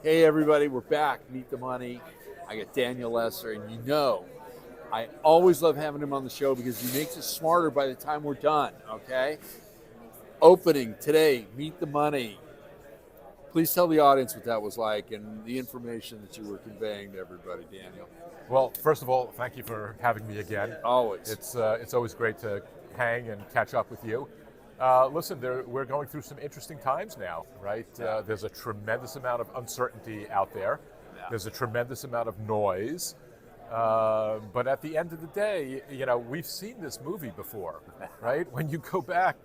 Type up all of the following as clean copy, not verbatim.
Hey everybody, we're back. Meet the Money. I got Daniel Lesser, and I always love having him on the show because he makes us smarter by the time we're done, okay? Opening today, Meet the Money. Please tell the audience what that was like and the information that you were conveying to everybody, Daniel. Well, first of all, thank you for having me again. Always. It's always great to hang and catch up with you. Listen, we're going through some interesting times now, right? There's a tremendous amount of uncertainty out there. Yeah. There's a tremendous amount of noise. But at the end of the day, we've seen this movie before, right? When you go back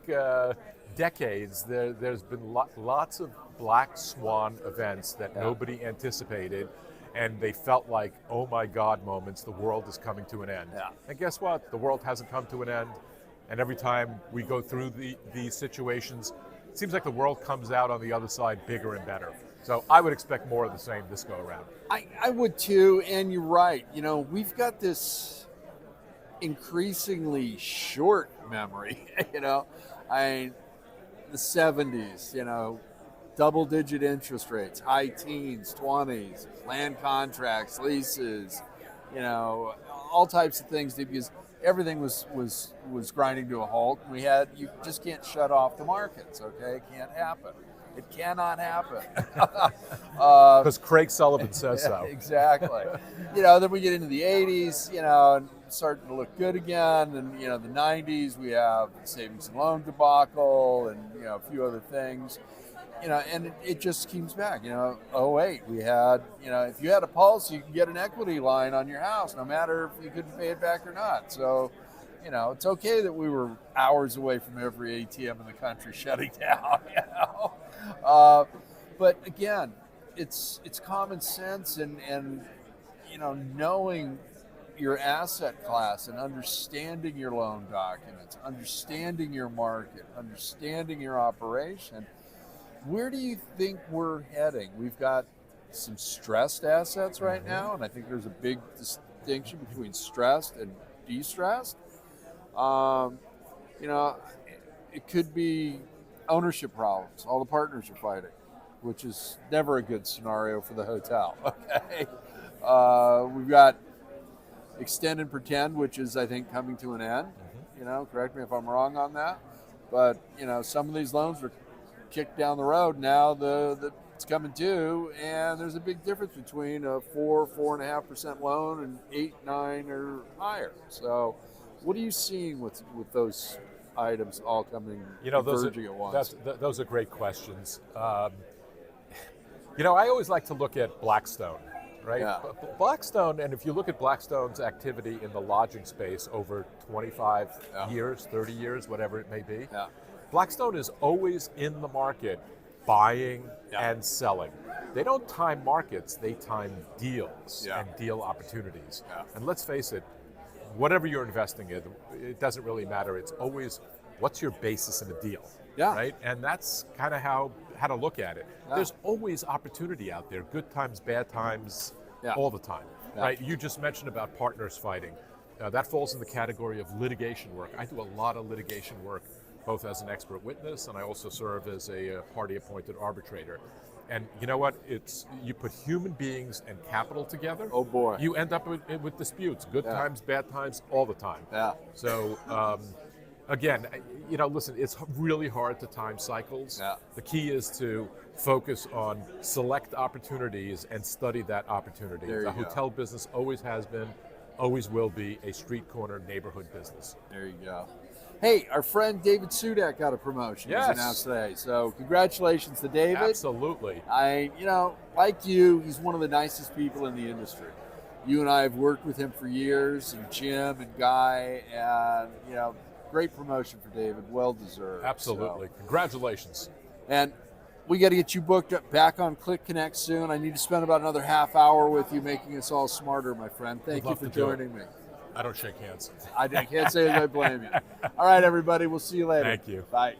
decades, there's been lots of black swan events that nobody anticipated, and they felt like, oh my God moments, the world is coming to an end. Yeah. And guess what? The world hasn't come to an end. And every time we go through these situations, it seems like the world comes out on the other side bigger and better. So I would expect more of the same this go around. I would too, and you're right. We've got this increasingly short memory, the 70s, double-digit interest rates, high teens, 20s, land contracts, leases, all types of things because everything was grinding to a halt. You just can't shut off the markets, okay? It can't happen. It cannot happen. Because Craig Sullivan says so. Exactly. Then we get into the 80s, and starting to look good again. And, the 90s, we have the savings and loan debacle and, a few other things. And it just keeps back. 08, we had, if you had a pulse, you could get an equity line on your house, no matter if you couldn't pay it back or not. So, it's okay that we were hours away from every ATM in the country shutting down, But again, it's common sense and knowing your asset class and understanding your loan documents, understanding your market, understanding your operation. Where do you think we're heading? We've got some stressed assets right now, and I think there's a big distinction between stressed and de-stressed. It could be ownership problems. All the partners are fighting, which is never a good scenario for the hotel. Okay, we've got extend and pretend, which is I think coming to an end. Correct me if I'm wrong on that, but some of these loans are kicked down the road now. It's coming due, and there's a big difference between a 4.5% loan and 8, 9 or higher. So, what are you seeing with those items all coming converging at once? Those are great questions. I always like to look at Blackstone, right? Yeah. Blackstone, and if you look at Blackstone's activity in the lodging space over 25 years, 30 years, whatever it may be, Blackstone is always in the market buying and selling. They don't time markets, they time deals and deal opportunities. And let's face it, whatever you're investing in, it doesn't really matter. It's always what's your basis in a deal, right? And that's kind of how to look at it. There's always opportunity out there, good times, bad times, all the time, right? You just mentioned about partners fighting. That falls in the category of litigation work. I do a lot of litigation work, both as an expert witness, and I also serve as a party-appointed arbitrator. And you know what? You put human beings and capital together. Oh boy! You end up with disputes, good times, bad times, all the time. So again, listen, it's really hard to time cycles. The key is to focus on select opportunities and study that opportunity. The hotel business always has been, always will be a street corner neighborhood business. There you go. Hey, our friend David Sudak got a promotion. Yes. He's announced today. So congratulations to David. Absolutely. Like you, he's one of the nicest people in the industry. You and I have worked with him for years, and Jim and Guy, and great promotion for David. Well deserved. Absolutely. So. Congratulations. And we got to get you booked up back on CLIC Connect soon. I need to spend about another half hour with you, making us all smarter, my friend. Thank you for joining me. I don't shake hands. I can't say that I blame you. All right, everybody. We'll see you later. Thank you. Bye.